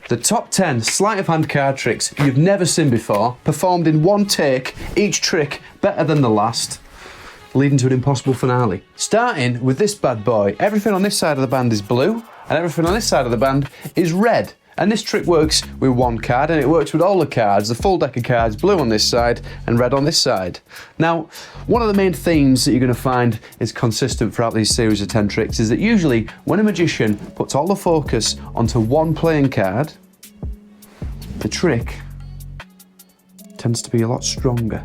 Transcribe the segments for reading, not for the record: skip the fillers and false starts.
The top 10 sleight of hand card tricks you've never seen before, performed in one take, each trick better than the last, leading to an impossible finale. Starting with this bad boy. Everything on this side of the band is blue, and everything on this side of the band is red. And this trick works with one card, and it works with all the cards, the full deck of cards, blue on this side and red on this side. Now, one of the main themes that you're going to find is consistent throughout these series of 10 tricks is that usually when a magician puts all the focus onto one playing card, the trick tends to be a lot stronger.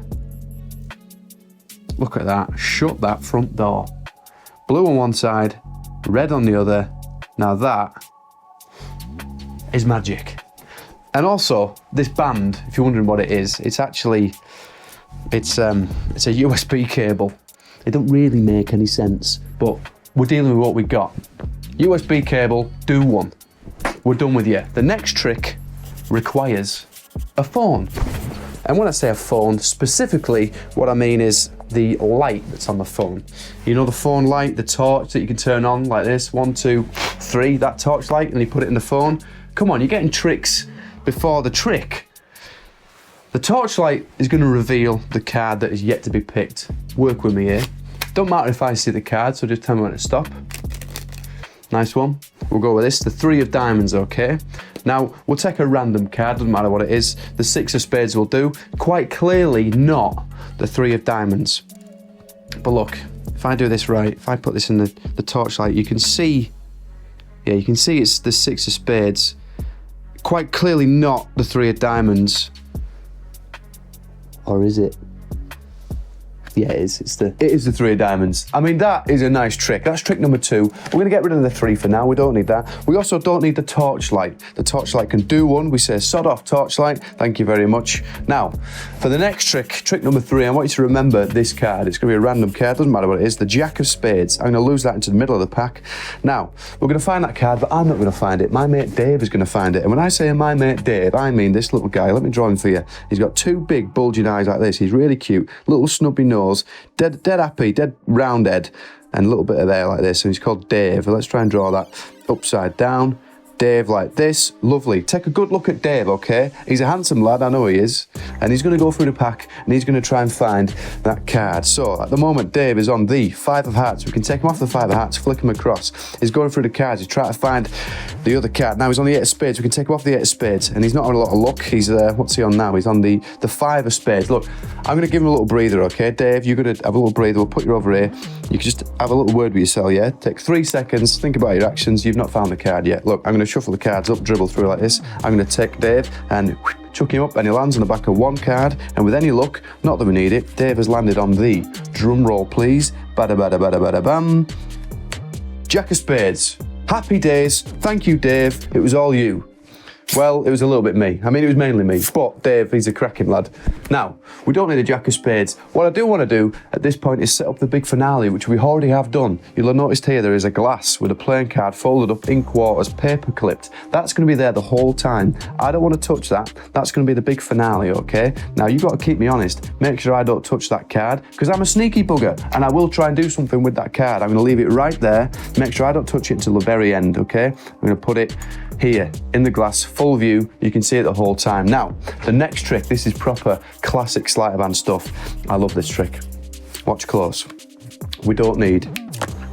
Look at that, shut that front door. Blue on one side, red on the other. Now that is magic. And also, this band, if you're wondering what it is, it's a USB cable. It don't really make any sense, but we're dealing with what we got. USB cable, do one. We're done with you. The next trick requires a phone. And when I say a phone, specifically what I mean is the light that's on the phone. You know the phone light, the torch that you can turn on like this, 1, 2, 3, that torch light, and you put it in the phone. Come on, you're getting tricks before the trick. The torchlight is going to reveal the card that is yet to be picked. Work with me here. Don't matter if I see the card, so just tell me when to stop. Nice one. We'll go with this, the 3 of diamonds, okay? Now, we'll take a random card, doesn't matter what it is. The 6 of spades will do. Quite clearly not the 3 of diamonds. But look, if I do this right, if I put this in the torchlight, you can see, yeah, you can see it's the 6 of spades. Quite clearly not the 3 of diamonds. Or is it? Yeah, it is. It is the 3 of diamonds. I mean, that is a nice trick. That's trick number 2. We're going to get rid of the 3 for now. We don't need that. We also don't need the torchlight. The torchlight can do one. We say, sod off torchlight. Thank you very much. Now, for the next trick, trick number 3, I want you to remember this card. It's going to be a random card. Doesn't matter what it is. The Jack of Spades. I'm going to lose that into the middle of the pack. Now, we're going to find that card, but I'm not going to find it. My mate Dave is going to find it. And when I say my mate Dave, I mean this little guy. Let me draw him for you. He's got 2 big bulging eyes like this. He's really cute. Little snubby nose. Dead happy, dead round head, and a little bit of hair like this. So he's called Dave. Let's try and draw that upside down. Dave like this. Lovely. Take a good look at Dave, okay? He's a handsome lad, I know he is. And he's going to go through the pack and he's going to try and find that card. So at the moment, Dave is on the 5 of hearts. We can take him off the 5 of hearts, flick him across. He's going through the cards. He's trying to find the other card. Now he's on the 8 of spades. We can take him off the 8 of spades. And he's not on a lot of luck. He's, what's he on now? He's on the 5 of spades. Look, I'm going to give him a little breather, okay? Dave, you're going to have a little breather. We'll put you over here. You can just have a little word with yourself, yeah? Take 3 seconds. Think about your actions. You've not found the card yet. Look, I'm going to shuffle the cards up, dribble through like this. I'm going to take Dave and chuck him up, and he lands on the back of 1 card. And with any luck, not that we need it, Dave has landed on the, drum roll please, bada bada bada bada bam, Jack of Spades. Happy days. Thank you, Dave. It was all you. Well, it was a little bit me. I mean, it was mainly me, but Dave, he's a cracking lad. Now, we don't need a Jack of Spades. What I do want to do at this point is set up the big finale, which we already have done. You'll have noticed here there is a glass with a playing card folded up in quarters, paper clipped. That's going to be there the whole time. I don't want to touch that. That's going to be the big finale, okay? Now, you've got to keep me honest. Make sure I don't touch that card, because I'm a sneaky bugger, and I will try and do something with that card. I'm going to leave it right there. Make sure I don't touch it until the very end, okay? I'm going to put it here in the glass, full view. You can see it the whole time. Now, the next trick, this is proper classic sleight of hand stuff. I love this trick. Watch close. We don't need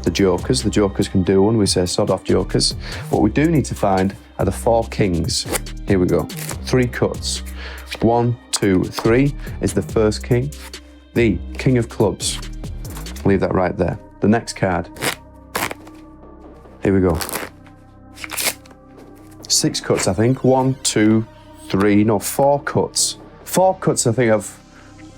the jokers. The jokers can do one. We say sod off jokers. What we do need to find are the 4 kings. Here we go. 3 cuts. 1, 2, 3 is the first king. The king of clubs. Leave that right there. The next card. Here we go. 6 cuts, I think. 1, 2, 3, no, 4 cuts. 4 cuts, I think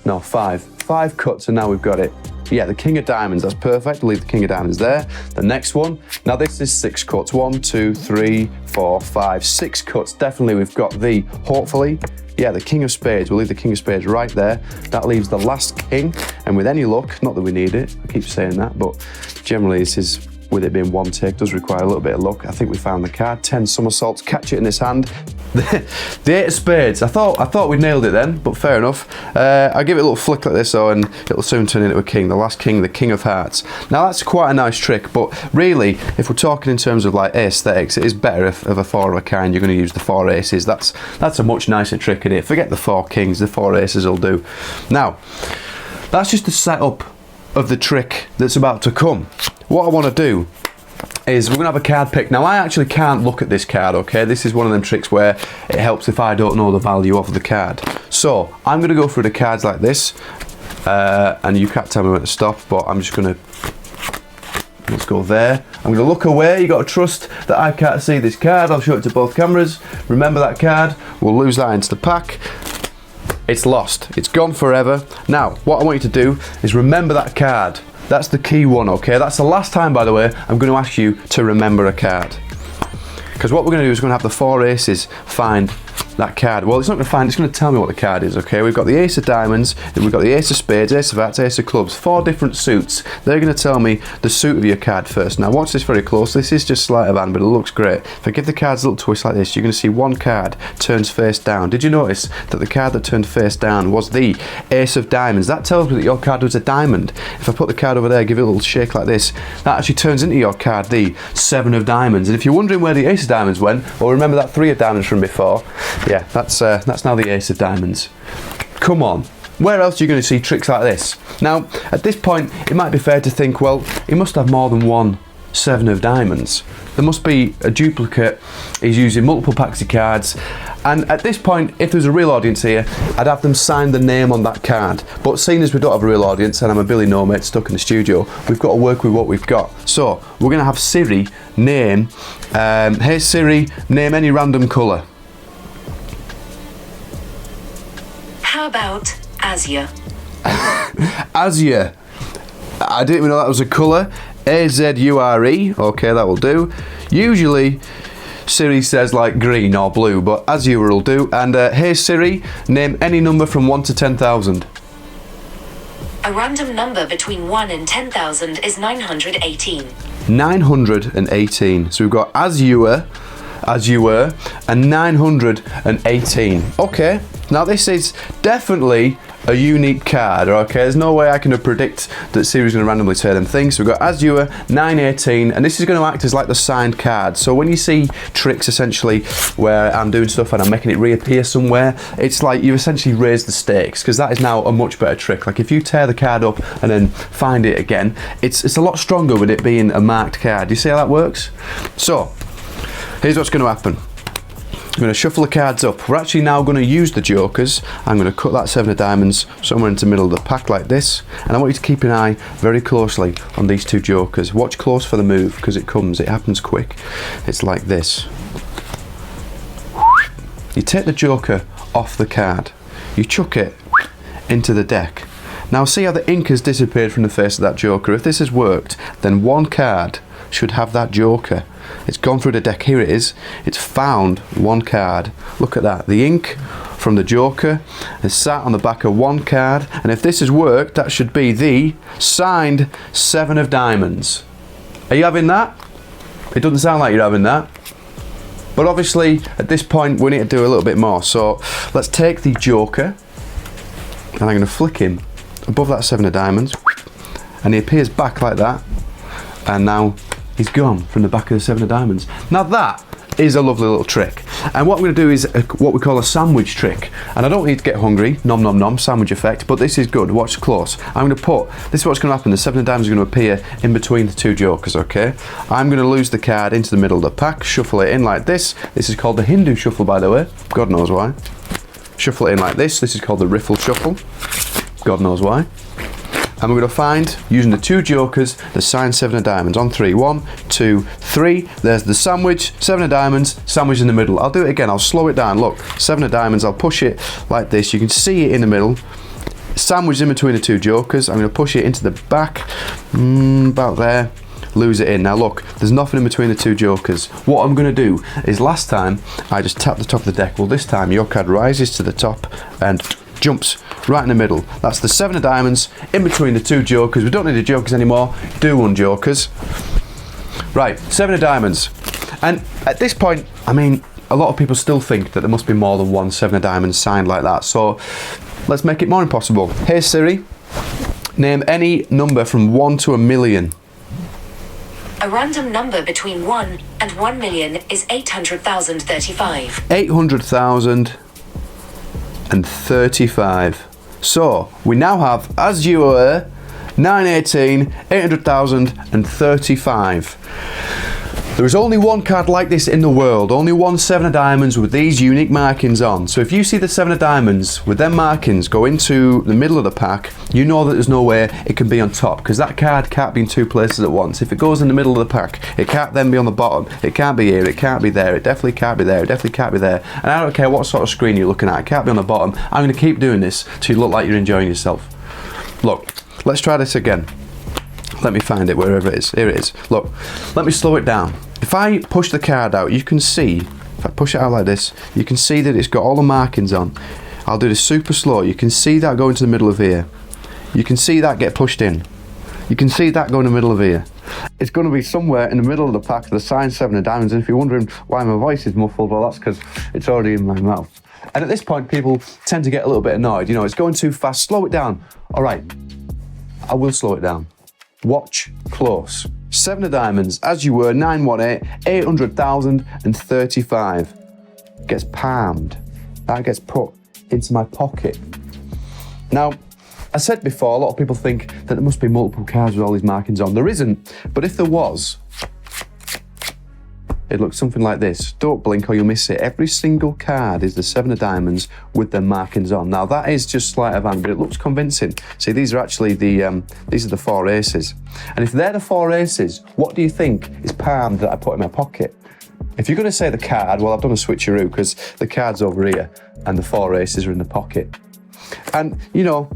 no, 5. 5 cuts, and now we've got it. Yeah, the king of diamonds, that's perfect. We'll leave the king of diamonds there. The next one, now this is 6 cuts. 1, 2, 3, 4, 5, 6 cuts. Definitely we've got the, hopefully, yeah, the king of spades. We'll leave the king of spades right there. That leaves the last king, and with any luck, not that we need it, I keep saying that, but generally this is, with it being 1 take, does require a little bit of luck. I think we found the card. 10 somersaults, catch it in this hand. The 8 of spades. I thought we'd nailed it then, but fair enough. I'll give it a little flick like this, and it'll soon turn into a king. The last king, the king of hearts. Now that's quite a nice trick, but really, if we're talking in terms of like aesthetics, it is better if of a 4 of a kind, you're going to use the 4 aces. That's a much nicer trick in it. Forget the 4 kings, the 4 aces will do. Now, that's just the setup of the trick that's about to come. What I want to do is we're going to have a card pick. Now I actually can't look at this card, okay? This is one of them tricks where it helps if I don't know the value of the card. So I'm going to go through the cards like this, and you can't tell me when to stop, but I'm just going to, let's go there. I'm going to look away. You got to trust that I can't see this card. I'll show it to both cameras. Remember that card. We'll lose that into the pack. It's lost. It's gone forever. Now, what I want you to do is remember that card. That's the key one, okay? That's the last time, by the way, I'm going to ask you to remember a card. Because what we're going to do is we're going to have the 4 aces find that card. Well, it's not going to find, it's going to tell me what the card is, okay? We've got the ace of diamonds, then we've got the ace of spades, ace of hearts, ace of clubs. 4 different suits. They're going to tell me the suit of your card first. Now, watch this very close. This is just sleight of hand, but it looks great. If I give the cards a little twist like this, you're going to see one card turns face down. Did you notice that the card that turned face down was the ace of diamonds? That tells me that your card was a diamond. If I put the card over there, give it a little shake like this, that actually turns into your card the 7 of diamonds. And if you're wondering where the ace of diamonds went, well, remember that 3 of diamonds from before? Yeah, that's now the ace of diamonds. Come on, where else are you going to see tricks like this? Now, at this point, it might be fair to think, well, he must have more than one 7 of diamonds. There must be a duplicate. He's using multiple packs of cards. And at this point, if there's a real audience here, I'd have them sign the name on that card. But seeing as we don't have a real audience and I'm a Billy No-Mate stuck in the studio, we've got to work with what we've got. So, we're going to have Siri name, hey Siri, name any random colour. How about azure? Azure. I didn't even know that was a colour. A-Z-U-R-E. Okay, that will do. Usually, Siri says like green or blue, but azure will do. And hey Siri, name any number from 1 to 10,000. A random number between 1 and 10,000 is 918. 918. So we've got azure, and 918. Okay, now this is definitely a unique card, okay? There's no way I can predict that Siri's going to randomly say them things. So we've got azure, 918, and this is going to act as like the signed card. So when you see tricks essentially where I'm doing stuff and I'm making it reappear somewhere, it's like you've essentially raised the stakes, because that is now a much better trick. Like if you tear the card up and then find it again, it's a lot stronger with it being a marked card. Do you see how that works? So here's what's going to happen. I'm going to shuffle the cards up. We're actually now going to use the jokers. I'm going to cut that 7 of diamonds somewhere into the middle of the pack like this. And I want you to keep an eye very closely on these 2 jokers. Watch close for the move, because it happens quick. It's like this. You take the joker off the card. You chuck it into the deck. Now see how the ink has disappeared from the face of that joker. If this has worked, then one card should have that joker. It's gone through the deck. Here it is. It's found one card. Look at that. The ink from the joker is sat on the back of one card, and if this has worked, that should be the signed 7 of diamonds. Are you having that? It doesn't sound like you're having that. But obviously, at this point, we need to do a little bit more. So let's take the joker, and I'm going to flick him above that 7 of diamonds, and he appears back like that, and now he's gone from the back of the 7 of diamonds. Now that is a lovely little trick. And what I'm going to do is what we call a sandwich trick. And I don't need to get hungry, nom nom nom, sandwich effect, but this is good. Watch close. I'm going to put, this is what's going to happen, the 7 of diamonds is going to appear in between the 2 jokers, okay? I'm going to lose the card into the middle of the pack, shuffle it in like this. This is called the Hindu shuffle, by the way. God knows why. Shuffle it in like this. This is called the riffle shuffle. God knows why. And we're going to find, using the 2 jokers, the signed 7 of diamonds. On 3, 1, 2, 3. There's the sandwich, 7 of diamonds, sandwich in the middle. I'll do it again, I'll slow it down. Look, 7 of diamonds, I'll push it like this. You can see it in the middle. Sandwich in between the 2 jokers. I'm going to push it into the back, about there. Lose it in. Now look, there's nothing in between the 2 jokers. What I'm going to do is, last time, I just tapped the top of the deck. Well, this time, your card rises to the top and jumps right in the middle. That's the 7 of diamonds in between the 2 jokers. We don't need the jokers anymore. Do 1 jokers. Right, 7 of diamonds. And at this point, I mean, a lot of people still think that there must be more than one 7 of diamonds signed like that. So let's make it more impossible. Hey Siri, name any number from 1 to 1,000,000. A random number between 1 and 1,000,000 is 800,035. 800,035. So we now have, as you were, 918, 800,035. There is only one card like this in the world, only one 7 of diamonds with these unique markings on. So if you see the 7 of diamonds with them markings go into the middle of the pack, you know that there's no way it can be on top, because that card can't be in 2 places at once. If it goes in the middle of the pack, it can't then be on the bottom. It can't be here, it can't be there, it definitely can't be there, it definitely can't be there. And I don't care what sort of screen you're looking at, it can't be on the bottom. I'm going to keep doing this till you look like you're enjoying yourself. Look, let's try this again. Let me find it wherever it is. Here it is. Look, let me slow it down. If I push the card out, you can see, if I push it out like this, you can see that it's got all the markings on. I'll do this super slow. You can see that go into the middle of here. You can see that get pushed in. You can see that go in the middle of here. It's going to be somewhere in the middle of the pack, the signed 7 of diamonds. And if you're wondering why my voice is muffled, well, that's because it's already in my mouth. And at this point, people tend to get a little bit annoyed. You know, it's going too fast. Slow it down. All right, I will slow it down. Watch close. 7 of diamonds, as you were, 918, 800,035. Gets palmed. That gets put into my pocket. Now, I said before, a lot of people think that there must be multiple cards with all these markings on. There isn't, but if there was, it looks something like this. Don't blink or you'll miss it. Every single card is the 7 of diamonds with their markings on. Now that is just sleight of hand, but it looks convincing. See, these are actually these are the 4 aces. And if they're the 4 aces, what do you think is palmed that I put in my pocket? If you're going to say the card, well, I've done a switcheroo because the card's over here and the 4 aces are in the pocket. And, you know,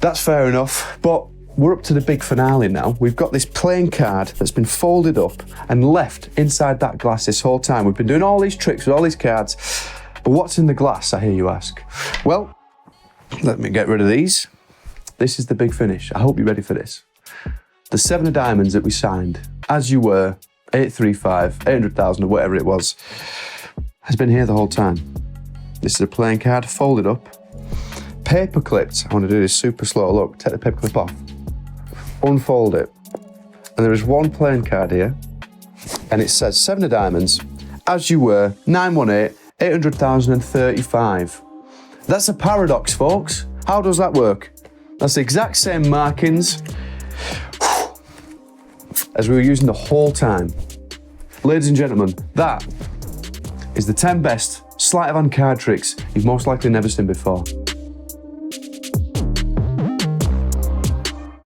that's fair enough, but we're up to the big finale now. We've got this plain card that's been folded up and left inside that glass this whole time. We've been doing all these tricks with all these cards, but what's in the glass, I hear you ask? Well, let me get rid of these. This is the big finish. I hope you're ready for this. The 7 of diamonds that we signed, as you were, 835, 800,000 or whatever it was, has been here the whole time. This is a plain card, folded up, paper clipped. I want to do this super slow. Look, take the paper clip off. Unfold it, and there is one plain card here, and it says 7 of diamonds, as you were, 918, 800,035. That's a paradox, folks. How does that work? That's the exact same markings as we were using the whole time. Ladies and gentlemen, that is the 10 best sleight of hand card tricks you've most likely never seen before.